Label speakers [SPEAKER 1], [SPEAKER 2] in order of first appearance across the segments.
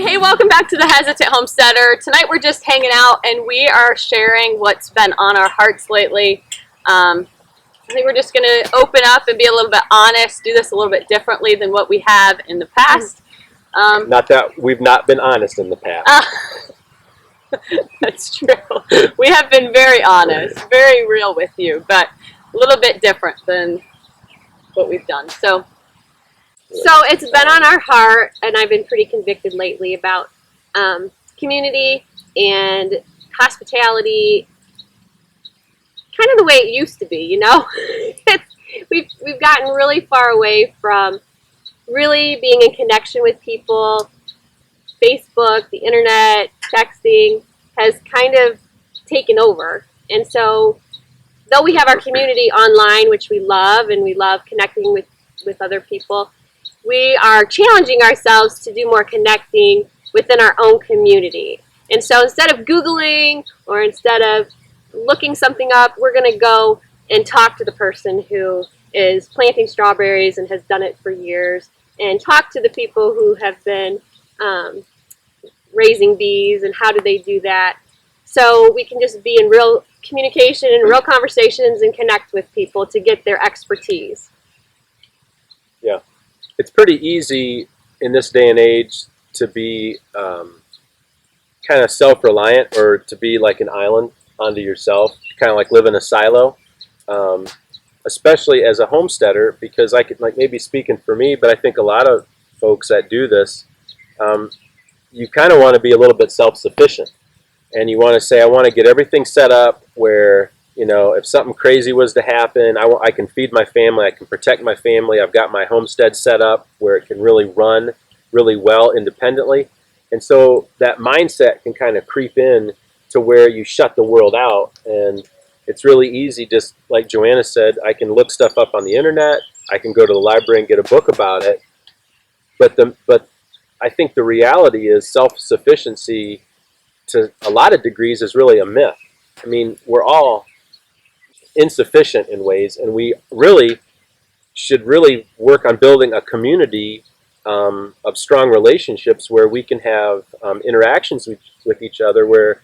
[SPEAKER 1] Hey, welcome back to the Hesitant Homesteader. Tonight we're just hanging out and we are sharing what's been on our hearts lately. I think we're just going to open up and be a little bit honest, do this a little bit differently than what we have in the past.
[SPEAKER 2] Not that we've not been honest in the past.
[SPEAKER 1] That's true. We have been very honest, very real with you, but a little bit different than what we've done. So it's been on our heart, and I've been pretty convicted lately about community and hospitality, kind of the way it used to be, you know? We've gotten really far away from really being in connection with people. Facebook, the internet, texting has kind of taken over. And so though we have our community online, which we love, and we love connecting with other people, we are challenging ourselves to do more connecting within our own community. And so instead of Googling or instead of looking something up, we're going to go and talk to the person who is planting strawberries and has done it for years, and talk to the people who have been raising bees and how do they do that. So we can just be in real communication and real conversations and connect with people to get their expertise.
[SPEAKER 2] Yeah. It's pretty easy in this day and age to be kind of self-reliant, or to be like an island onto yourself, kind of like live in a silo, especially as a homesteader, because I could, like, maybe speaking for me, but I think a lot of folks that do this, you kind of want to be a little bit self-sufficient, and you want to say, I want to get everything set up where, you know, if something crazy was to happen, I can feed my family, I can protect my family, I've got my homestead set up where it can really run really well independently. And so that mindset can kind of creep in to where you shut the world out, and it's really easy, just like Joanna said, I can look stuff up on the internet, I can go to the library and get a book about it, but I think the reality is self-sufficiency to a lot of degrees is really a myth. I mean, we're all insufficient in ways, and we really should really work on building a community of strong relationships where we can have interactions with each other where,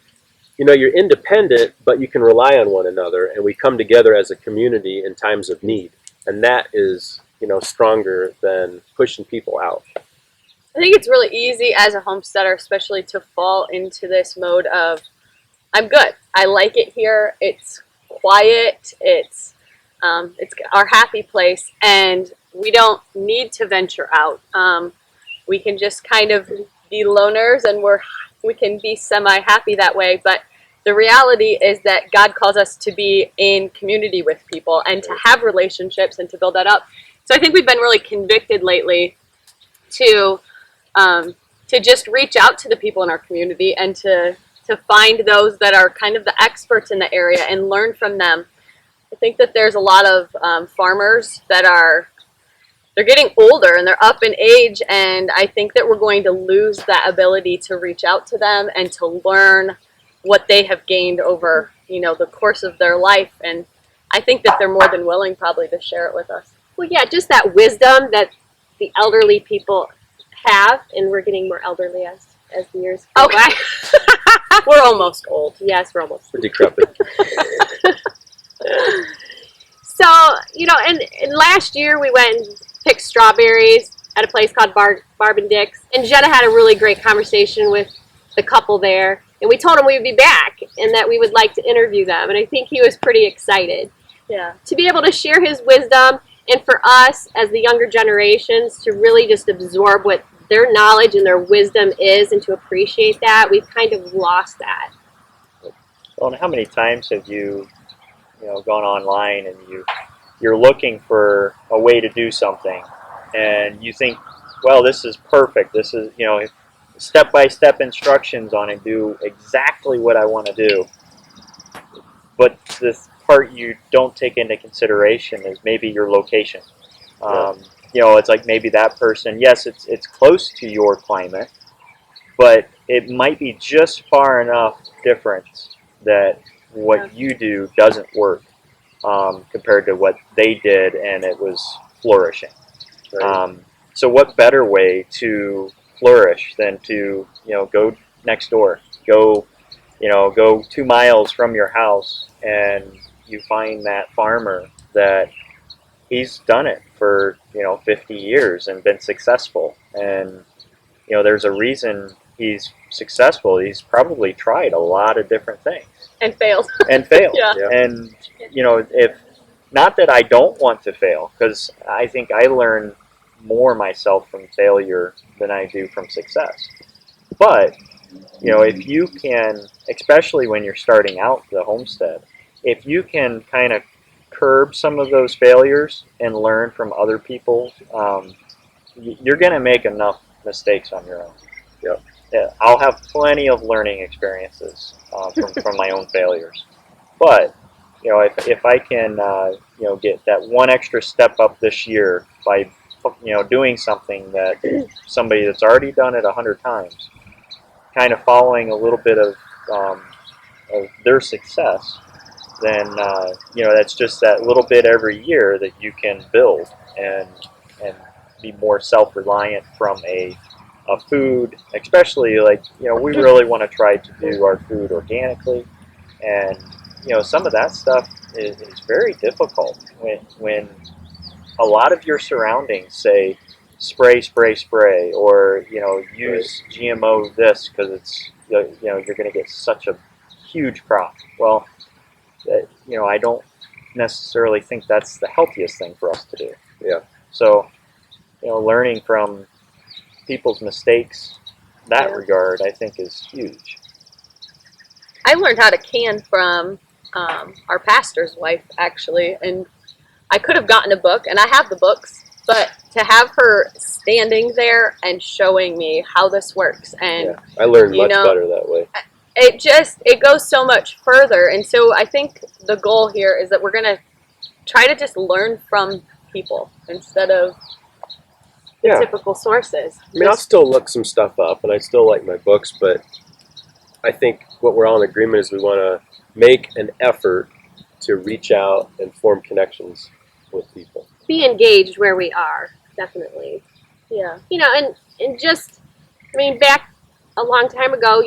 [SPEAKER 2] you know, you're independent, but you can rely on one another, and we come together as a community in times of need. And that is, you know, stronger than pushing people out.
[SPEAKER 1] I think it's really easy as a homesteader, especially, to fall into this mode of, I'm good. I like it here. It's quiet. It's our happy place, and we don't need to venture out. We can just kind of be loners, and we can be semi-happy that way. But the reality is that God calls us to be in community with people and to have relationships and to build that up. So I think we've been really convicted lately to just reach out to the people in our community and to find those that are kind of the experts in the area and learn from them. I think that there's a lot of farmers that they're getting older and they're up in age, and I think that we're going to lose that ability to reach out to them and to learn what they have gained over, you know, the course of their life. And I think that they're more than willing probably to share it with us. Well, yeah, just that wisdom that the elderly people have, and we're getting more elderly as the years go by. We're almost old. Yes, we're almost.
[SPEAKER 2] We're decrepit.
[SPEAKER 1] So, you know, and last year we went and picked strawberries at a place called Barb and Dick's, and Jenna had a really great conversation with the couple there, and we told him we would be back and that we would like to interview them, and I think he was pretty excited. Yeah. To be able to share his wisdom, and for us as the younger generations to really just absorb what their knowledge and their wisdom is, and to appreciate that. We've kind of lost that.
[SPEAKER 3] Well, and how many times have you gone online and you're looking for a way to do something, and you think, well, this is perfect. This is, you know, step-by-step instructions on it, do exactly what I want to do. But this part you don't take into consideration is maybe your location. You know, it's like maybe that person, yes, it's close to your climate, but it might be just far enough difference that what you do doesn't work compared to what they did, and it was flourishing. Right. So what better way to flourish than to, go next door, go 2 miles from your house, and you find that farmer that he's done it for 50 years and been successful, and there's a reason he's successful. He's probably tried a lot of different things
[SPEAKER 1] And failed.
[SPEAKER 3] and failed.
[SPEAKER 1] Yeah.
[SPEAKER 3] And if not that I don't want to fail, because I think I learn more myself from failure than I do from success. But if you can, especially when you're starting out the homestead, if you can kind of curb some of those failures and learn from other people, you're going to make enough mistakes on your own.
[SPEAKER 2] Yep.
[SPEAKER 3] Yeah, I'll have plenty of learning experiences from my own failures. But if I can get that one extra step up this year by doing something that somebody that's already done it 100 times, kind of following a little bit of their success, then that's just that little bit every year that you can build and be more self-reliant from a food, especially we really want to try to do our food organically, and some of that stuff is very difficult when a lot of your surroundings say spray, spray, spray, or use GMO this because it's you're going to get such a huge crop. Well, I don't necessarily think that's the healthiest thing for us to do.
[SPEAKER 2] Yeah.
[SPEAKER 3] So learning from people's mistakes in that regard, I think, is huge.
[SPEAKER 1] I learned how to can from our pastor's wife, actually, and I could have gotten a book, and I have the books, but to have her standing there and showing me how this works, and
[SPEAKER 2] I learned much better that way.
[SPEAKER 1] It goes so much further. And so I think the goal here is that we're going to try to just learn from people instead of the typical sources.
[SPEAKER 2] I mean, I'll still look some stuff up, and I still like my books, but I think what we're all in agreement is we want to make an effort to reach out and form connections with people.
[SPEAKER 4] Be engaged where we are, definitely.
[SPEAKER 1] Yeah.
[SPEAKER 4] And just, back a long time ago,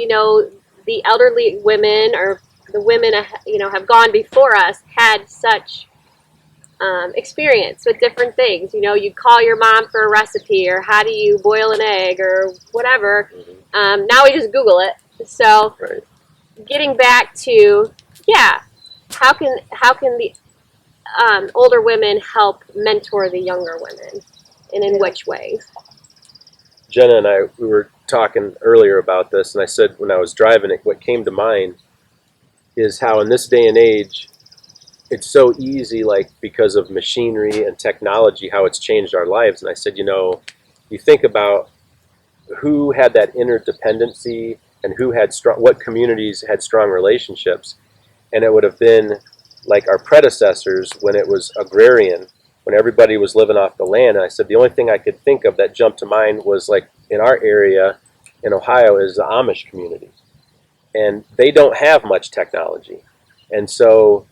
[SPEAKER 4] the elderly women or the women, have gone before us, had such experience with different things. You'd call your mom for a recipe, or how do you boil an egg, or whatever.
[SPEAKER 2] Mm-hmm.
[SPEAKER 4] Now we just Google it. So
[SPEAKER 2] Right.
[SPEAKER 4] getting back to, how can the older women help mentor the younger women, and in which ways?
[SPEAKER 2] Jenna and I, we were talking earlier about this, and I said when I was driving it, what came to mind is how in this day and age, it's so easy, because of machinery and technology, how it's changed our lives. And I said, you think about who had that interdependency and who had what communities had strong relationships, and it would have been like our predecessors when it was agrarian, when everybody was living off the land. And I said the only thing I could think of that jumped to mind was in our area in Ohio is the Amish community, and they don't have much technology. And so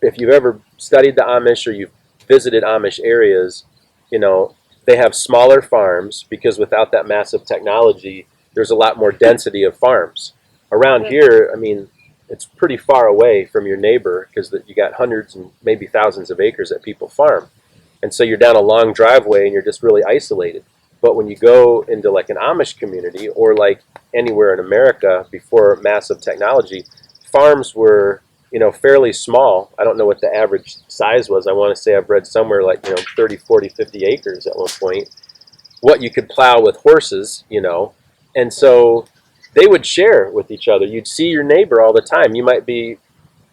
[SPEAKER 2] if you've ever studied the Amish or you've visited Amish areas, they have smaller farms because without that massive technology, there's a lot more density of farms. Around here, it's pretty far away from your neighbor because you got hundreds and maybe thousands of acres that people farm. And so you're down a long driveway and you're just really isolated. But when you go into an Amish community or anywhere in America before massive technology, farms were fairly small. I don't know what the average size was. I want to say I've read somewhere 30, 40, 50 acres at one point. What you could plow with horses, And so they would share with each other. You'd see your neighbor all the time. You might be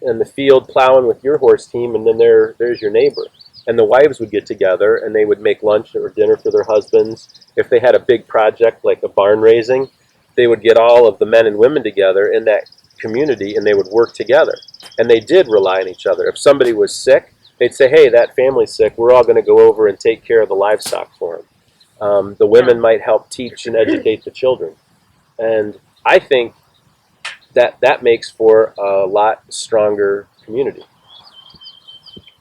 [SPEAKER 2] in the field plowing with your horse team, and then there's your neighbor. And the wives would get together, and they would make lunch or dinner for their husbands. If they had a big project like a barn raising, they would get all of the men and women together in that community, and they would work together. And they did rely on each other. If somebody was sick, they'd say, hey, that family's sick. We're all going to go over and take care of the livestock for them. The women might help teach and educate the children. And I think that makes for a lot stronger community.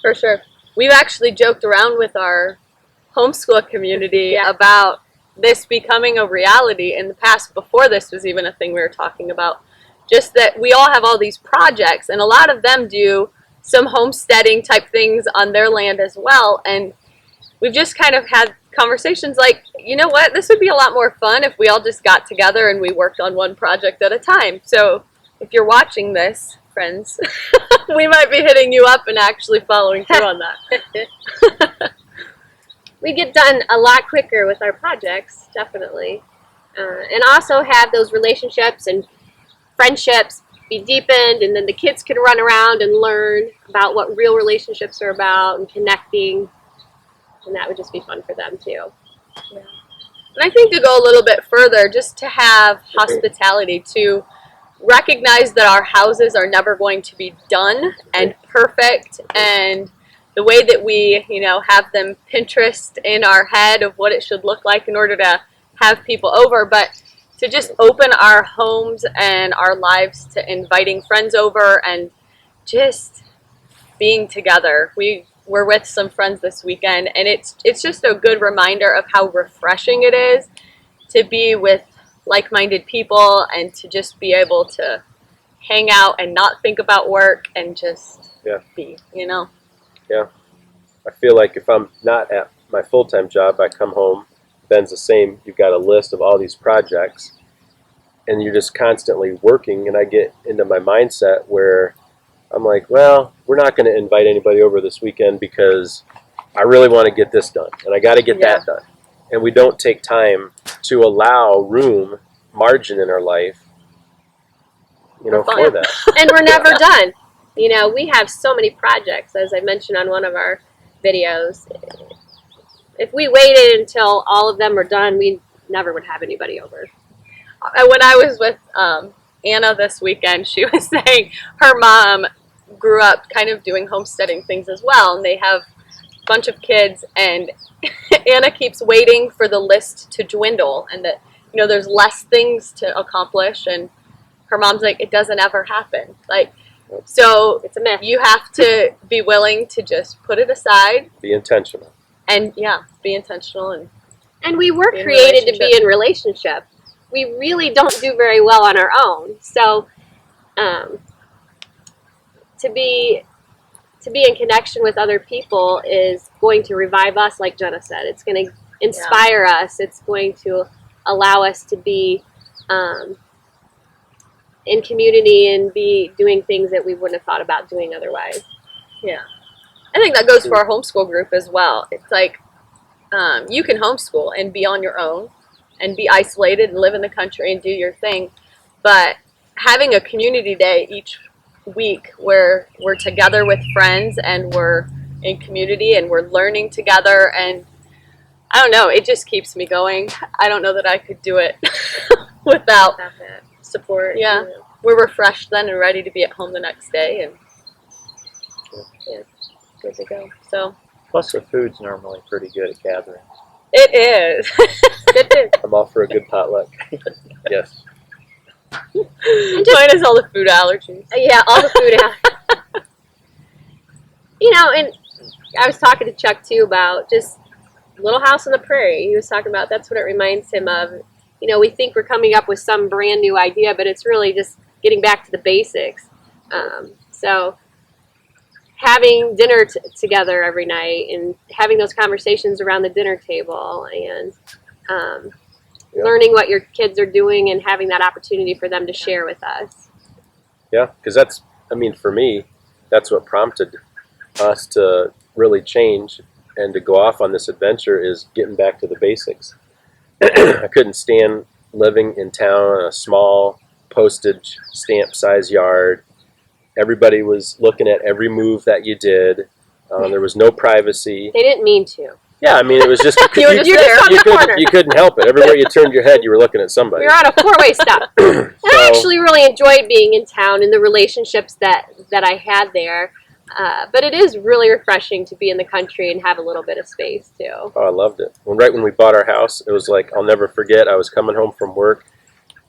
[SPEAKER 1] For sure. We've actually joked around with our homeschool community about this becoming a reality in the past, before this was even a thing we were talking about. Just that we all have all these projects, and a lot of them do some homesteading type things on their land as well. And we've just kind of had conversations like, you know what, this would be a lot more fun if we all just got together and we worked on one project at a time. So if you're watching this, friends, we might be hitting you up and actually following through on that.
[SPEAKER 4] We get done a lot quicker with our projects, definitely. And also have those relationships and friendships be deepened, and then the kids can run around and learn about what real relationships are about and connecting, and that would just be fun for them too.
[SPEAKER 1] Yeah. And I think to go a little bit further, just to have hospitality, to recognize that our houses are never going to be done and perfect, and the way that we, you know, have them Pinterest in our head of what it should look like in order to have people over, but to just open our homes and our lives to inviting friends over and just being together. We're with some friends this weekend, and it's just a good reminder of how refreshing it is to be with like-minded people and to just be able to hang out and not think about work and just be, you know.
[SPEAKER 2] Yeah. I feel like if I'm not at my full-time job, I come home, Ben's the same, you've got a list of all these projects, and you're just constantly working, and I get into my mindset where I'm like, well, we're not going to invite anybody over this weekend because I really want to get this done, and I got to get that done. And we don't take time to allow room, margin in our life, you know, for that.
[SPEAKER 4] And we're never done. You know, we have so many projects, as I mentioned on one of our videos. If we waited until all of them are done, we never would have anybody over.
[SPEAKER 1] When I was with Anna this weekend, she was saying her mom grew up kind of doing homesteading things as well, and they have a bunch of kids, and Anna keeps waiting for the list to dwindle, and that, you know, there's less things to accomplish, and her mom's like, it doesn't ever happen. Like, so
[SPEAKER 4] it's a myth.
[SPEAKER 1] You have to be willing to just put it aside.
[SPEAKER 2] Be intentional.
[SPEAKER 1] And be intentional.
[SPEAKER 4] And we were created to be in relationship. We really don't do very well on our own. So to be in connection with other people is going to revive us, like Jenna said. It's going to inspire us. It's going to allow us to be in community and be doing things that we wouldn't have thought about doing otherwise.
[SPEAKER 1] Yeah. I think that goes for our homeschool group as well. It's like you can homeschool and be on your own and be isolated and live in the country and do your thing, but having a community day each week where we're together with friends and we're in community and we're learning together, and I don't know, it just keeps me going. I don't know that I could do it without support. Yeah. We're refreshed then and ready to be at home the next day, and good to go. So
[SPEAKER 3] plus the food's normally pretty good at gatherings.
[SPEAKER 1] it is. It is.
[SPEAKER 2] I'm all for a good potluck. Yes.
[SPEAKER 1] Mine is all the food allergies.
[SPEAKER 4] Yeah, all the food. You know, and I was talking to Chuck too about just Little House on the Prairie. He was talking about that's what it reminds him of. You know, we think we're coming up with some brand new idea, but it's really just getting back to the basics. So having dinner together every night and having those conversations around the dinner table and learning what your kids are doing and having that opportunity for them to share with us.
[SPEAKER 2] Yeah, because that's, I mean, for me, that's what prompted us to really change and to go off on this adventure is getting back to the basics. I couldn't stand living in town in a small postage stamp size yard. Everybody was looking at every move that you did. There was no privacy.
[SPEAKER 4] They didn't mean to.
[SPEAKER 2] Yeah, I mean, it was just you couldn't help it. Everywhere you turned your head, you were looking at somebody.
[SPEAKER 4] We were on a four-way stop. And I actually really enjoyed being in town and the relationships that I had there. But it is really refreshing to be in the country and have a little bit of space too.
[SPEAKER 2] Oh, I loved it. Right when we bought our house, it was like, I'll never forget. I was coming home from work.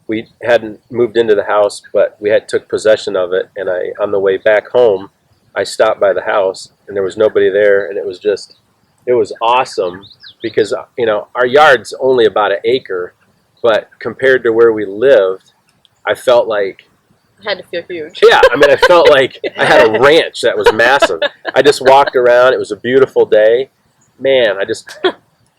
[SPEAKER 2] We hadn't moved into the house, but we had took possession of it. And on the way back home, I stopped by the house, and there was nobody there, and it was just it was awesome because, you know, our yard's only about an acre, but compared to where we lived, I felt like,
[SPEAKER 1] Had to feel huge.
[SPEAKER 2] yeah, I mean, I felt like I had a ranch that was massive. I just walked around. It was a beautiful day. Man,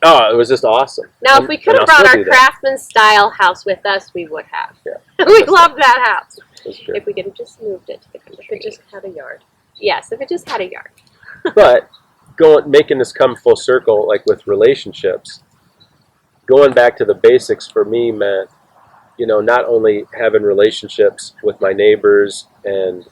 [SPEAKER 2] oh, it was just awesome.
[SPEAKER 4] Now, if we could have brought our craftsman style house with us, we would have.
[SPEAKER 2] Yeah.
[SPEAKER 4] We loved that house.
[SPEAKER 2] It
[SPEAKER 4] If we could have just moved it to the country.
[SPEAKER 1] If it just had a yard.
[SPEAKER 4] Yes, if it just had a yard.
[SPEAKER 2] But making this come full circle, like with relationships, going back to the basics for me meant, you know, not only having relationships with my neighbors and,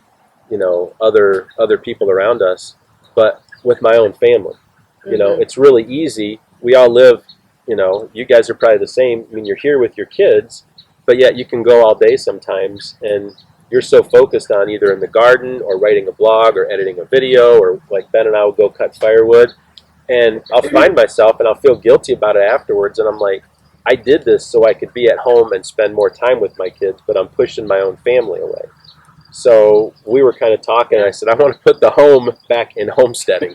[SPEAKER 2] you know, other people around us, but with my own family. You know, it's really easy. We all live, you know, you guys are probably the same. I mean, you're here with your kids, but yet you can go all day sometimes, and you're so focused on either in the garden or writing a blog or editing a video, or like Ben and I will go cut firewood, and I'll find myself and I'll feel guilty about it afterwards, and I'm like, I did this so I could be at home and spend more time with my kids, but I'm pushing my own family away. So we were kind of talking, and I said, I want to put the home back in homesteading,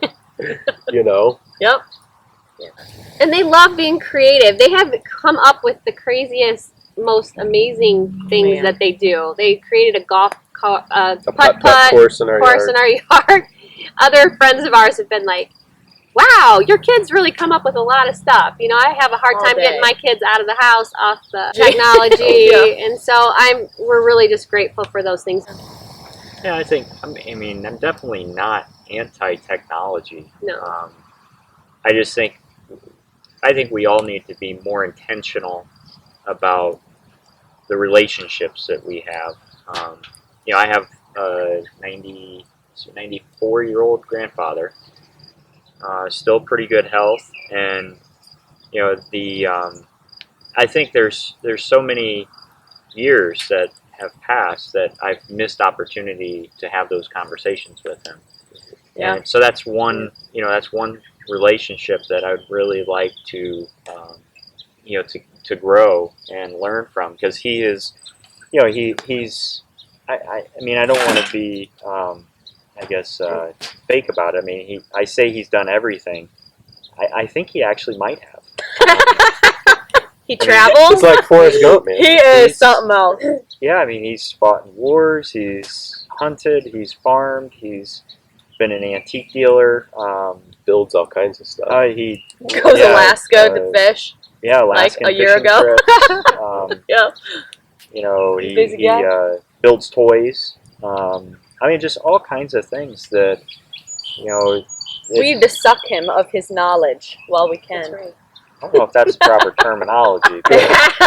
[SPEAKER 2] you know?
[SPEAKER 1] Yep.
[SPEAKER 4] And they love being creative. They have come up with the craziest, most amazing things that they do. They created a putt-putt
[SPEAKER 2] course in our
[SPEAKER 4] yard. Other friends of ours have been like, wow, your kids really come up with a lot of stuff. You know, I have a hard
[SPEAKER 1] All
[SPEAKER 4] time
[SPEAKER 1] day.
[SPEAKER 4] getting my kids out of the house off the technology.
[SPEAKER 1] Yeah.
[SPEAKER 4] And so we're really just grateful for those things.
[SPEAKER 3] Yeah, I mean, I'm definitely not anti-technology.
[SPEAKER 4] No.
[SPEAKER 3] I think we all need to be more intentional about the relationships that we have. You know, I have a 94-year-old grandfather, still pretty good health, and you know I think there's so many years that have passed that I've missed opportunity to have those conversations with him.
[SPEAKER 1] Yeah.
[SPEAKER 3] And so that's one relationship that I'd really like to you know, to grow and learn from, because he is, you know, he's I mean, I don't want to be I guess fake about it. I mean, I say he's done everything. I think he actually might have.
[SPEAKER 1] He travels.
[SPEAKER 2] It's like Forrest Gump, man.
[SPEAKER 1] He is something else.
[SPEAKER 3] Yeah, I mean, he's fought in wars, he's hunted, he's farmed, he's been an antique dealer.
[SPEAKER 2] Builds all kinds of stuff.
[SPEAKER 3] He
[SPEAKER 1] Goes to Alaska to fish.
[SPEAKER 3] Yeah,
[SPEAKER 1] like
[SPEAKER 3] Alaskan
[SPEAKER 1] a year
[SPEAKER 3] fishing
[SPEAKER 1] ago.
[SPEAKER 3] trips.
[SPEAKER 1] Yeah.
[SPEAKER 3] You know,
[SPEAKER 1] Busy
[SPEAKER 3] he
[SPEAKER 1] guy.
[SPEAKER 3] builds toys. I mean, just all kinds of things that, you know.
[SPEAKER 1] We need to suck him of his knowledge while we can.
[SPEAKER 4] That's right.
[SPEAKER 3] I don't know if that's proper terminology, but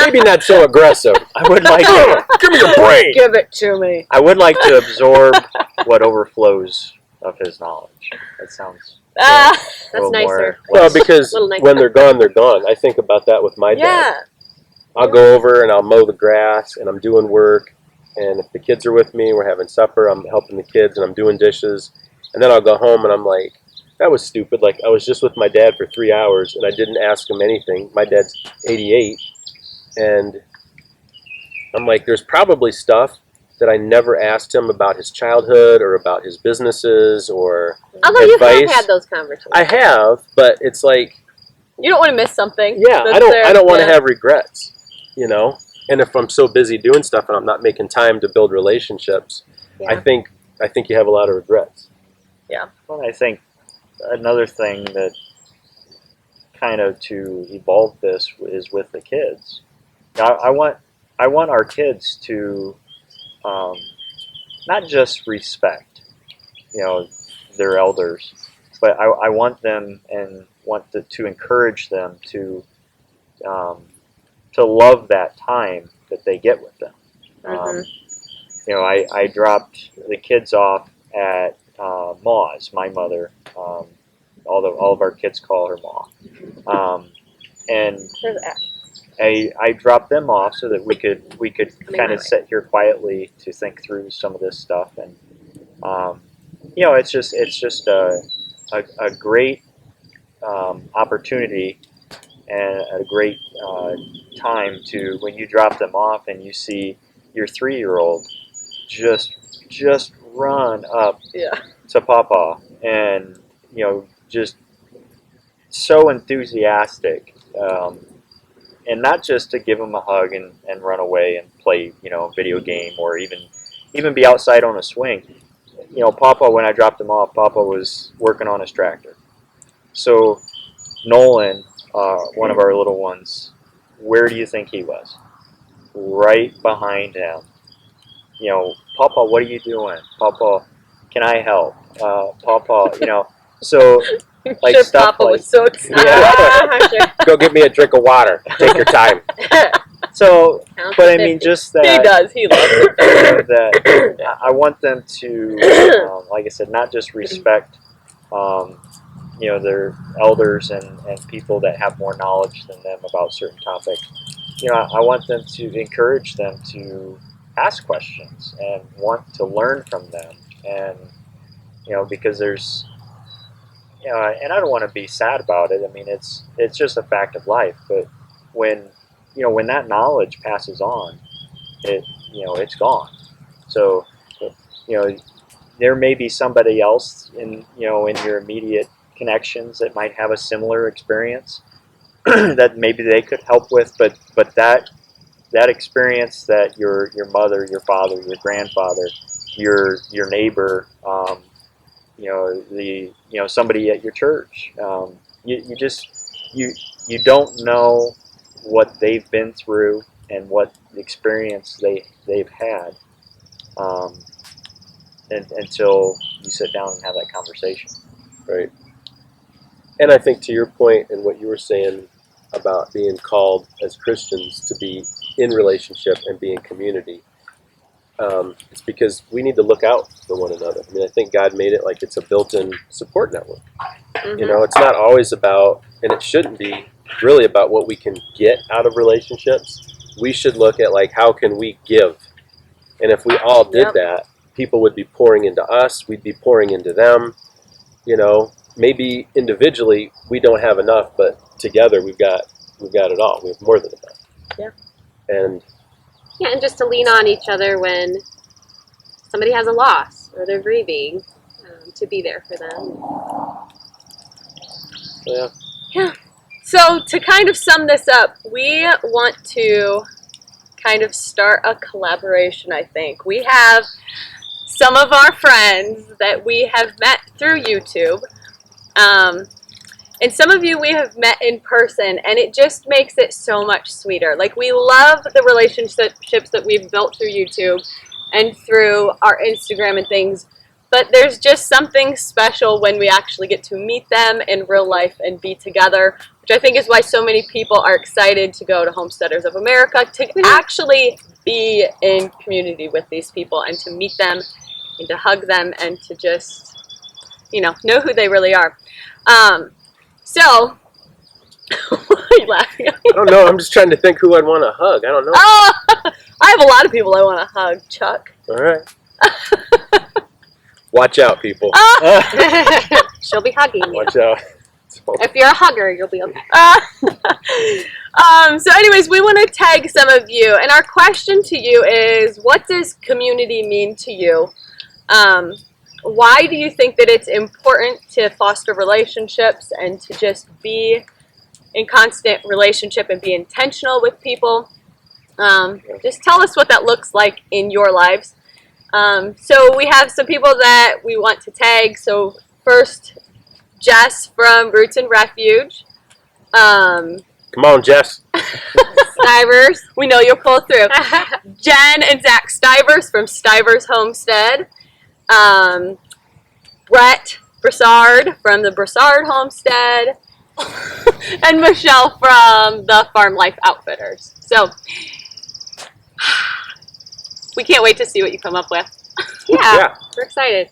[SPEAKER 2] Maybe not so aggressive.
[SPEAKER 3] I would like to,
[SPEAKER 2] Give me your brain.
[SPEAKER 1] Give it to me.
[SPEAKER 3] I would like to absorb what overflows of his knowledge. That sounds
[SPEAKER 4] That's
[SPEAKER 3] a little
[SPEAKER 4] nicer.
[SPEAKER 3] more.
[SPEAKER 2] Well, because
[SPEAKER 4] Little nicer.
[SPEAKER 2] when they're gone, they're gone. I think about that with my dad.
[SPEAKER 1] Yeah.
[SPEAKER 2] I'll go over and I'll mow the grass, and I'm doing work, and if the kids are with me, we're having supper, I'm helping the kids, and I'm doing dishes, and then I'll go home and I'm like, that was stupid. Like, I was just with my dad for 3 hours, and I didn't ask him anything. My dad's 88, and I'm like, there's probably stuff that I never asked him about his childhood or about his businesses or
[SPEAKER 4] Although you have
[SPEAKER 2] advice.
[SPEAKER 4] had those conversations.
[SPEAKER 2] I have, but it's like,
[SPEAKER 1] You don't want to miss something.
[SPEAKER 2] yeah,
[SPEAKER 1] that's
[SPEAKER 2] I don't
[SPEAKER 1] there.
[SPEAKER 2] want to
[SPEAKER 1] Yeah.
[SPEAKER 2] have regrets, you know. And if I'm so busy doing stuff and I'm not making time to build relationships,
[SPEAKER 4] Yeah.
[SPEAKER 2] I think you have a lot of regrets.
[SPEAKER 3] Well, I think another thing that kind of to evolve this is with the kids. Now, I want our kids to not just respect, you know, their elders, but I want them and to encourage them to love that time that they get with them. You know, I dropped the kids off at Ma's, my mother. All of our kids call her Ma. And I dropped them off so that we could kind of sit here quietly to think through some of this stuff, and you know, it's just a great opportunity and a great time to, when you drop them off and you see your 3-year-old just run up
[SPEAKER 1] Yeah.
[SPEAKER 3] to Papa and, you know, just so enthusiastic, and not just to give them a hug and run away and play, a video game, or even be outside on a swing. Papa, when I dropped him off, Papa was working on his tractor. So Nolan, one of our little ones, where do you think he was? Right behind him. Papa, what are you doing? Papa, can I help? Papa, so
[SPEAKER 1] I'm
[SPEAKER 3] like
[SPEAKER 1] sure
[SPEAKER 3] stuff
[SPEAKER 1] Papa
[SPEAKER 3] like,
[SPEAKER 1] was so excited.
[SPEAKER 3] yeah.
[SPEAKER 4] Sure.
[SPEAKER 2] Go get me a drink of water. Take your time.
[SPEAKER 3] So,
[SPEAKER 4] Sounds
[SPEAKER 3] but I
[SPEAKER 4] like
[SPEAKER 3] mean, just
[SPEAKER 1] He
[SPEAKER 3] that.
[SPEAKER 1] does. He loves it.
[SPEAKER 3] That I want them to, like I said, not just respect, their elders and people that have more knowledge than them about certain topics. I want them to encourage them to ask questions and want to learn from them, and because there's, and I don't want to be sad about it. I mean, it's just a fact of life. But when when that knowledge passes on, it's gone. So, there may be somebody else in your immediate connections that might have a similar experience that maybe they could help with, but that experience that your mother, your father, your grandfather, your neighbor, somebody at your church, you don't know what they've been through and what experience they've had, until you sit down and have that conversation.
[SPEAKER 2] Right. And I think to your point and what you were saying about being called as Christians to be in relationship and be in community, it's because we need to look out for one another. I mean, I think God made it like it's a built-in support network.
[SPEAKER 1] Mhm.
[SPEAKER 2] It's not always about, and it shouldn't be really about what we can get out of relationships. We should look at like, how can we give? And if we all did
[SPEAKER 1] Yep.
[SPEAKER 2] that, people would be pouring into us. We'd be pouring into them. Maybe individually we don't have enough, but together we've got it all. We have more than enough.
[SPEAKER 1] Yeah.
[SPEAKER 2] And
[SPEAKER 4] Yeah, and just to lean on each other when somebody has a loss or they're grieving, to be there for them.
[SPEAKER 2] yeah,
[SPEAKER 1] So to kind of sum this up, we want to kind of start a collaboration, I think. We have some of our friends that we have met through YouTube. And some of you we have met in person, and it just makes it so much sweeter. Like, we love the relationships that we've built through YouTube and through our Instagram and things, but there's just something special when we actually get to meet them in real life and be together, which I think is why so many people are excited to go to Homesteaders of America, to actually be in community with these people and to meet them and to hug them and to just, know who they really are. So, why are you laughing at me?
[SPEAKER 2] I don't know. I'm just trying to think who I'd want to hug. I don't know.
[SPEAKER 1] Oh, I have a lot of people I want to hug, Chuck.
[SPEAKER 2] All right. Watch out, people.
[SPEAKER 4] She'll be hugging you.
[SPEAKER 2] Watch out.
[SPEAKER 4] If you're a hugger, you'll be okay.
[SPEAKER 1] So anyways, we want to tag some of you, and our question to you is, what does community mean to you? Why do you think that it's important to foster relationships and to just be in constant relationship and be intentional with people? Just tell us what that looks like in your lives. So we have some people that we want to tag. So first, Jess from Roots and Refuge.
[SPEAKER 2] Come on, Jess.
[SPEAKER 4] Stivers.
[SPEAKER 1] We know you'll pull through. Jen and Zach Stivers from Stivers Homestead. Brett Broussard from the Broussard Homestead. And Michelle from the Farm Life Outfitters. So we can't wait to see what you come up with.
[SPEAKER 4] Yeah, we're excited.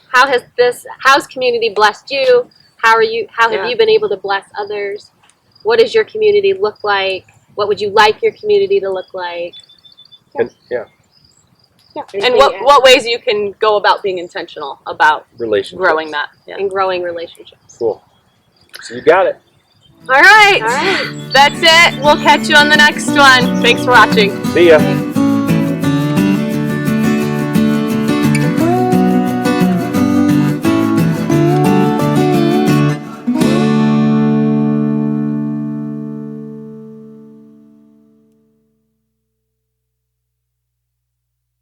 [SPEAKER 4] How's community blessed you? How have you been able to bless others? What does your community look like? What would you like your community to look like?
[SPEAKER 2] And,
[SPEAKER 1] And what ways you can go about being intentional about
[SPEAKER 2] relationships.
[SPEAKER 1] growing that. Yeah.
[SPEAKER 4] And growing relationships.
[SPEAKER 2] Cool. So you got it.
[SPEAKER 1] All right.
[SPEAKER 4] All right.
[SPEAKER 1] That's it. We'll catch you on the next one. Thanks for watching.
[SPEAKER 2] See ya.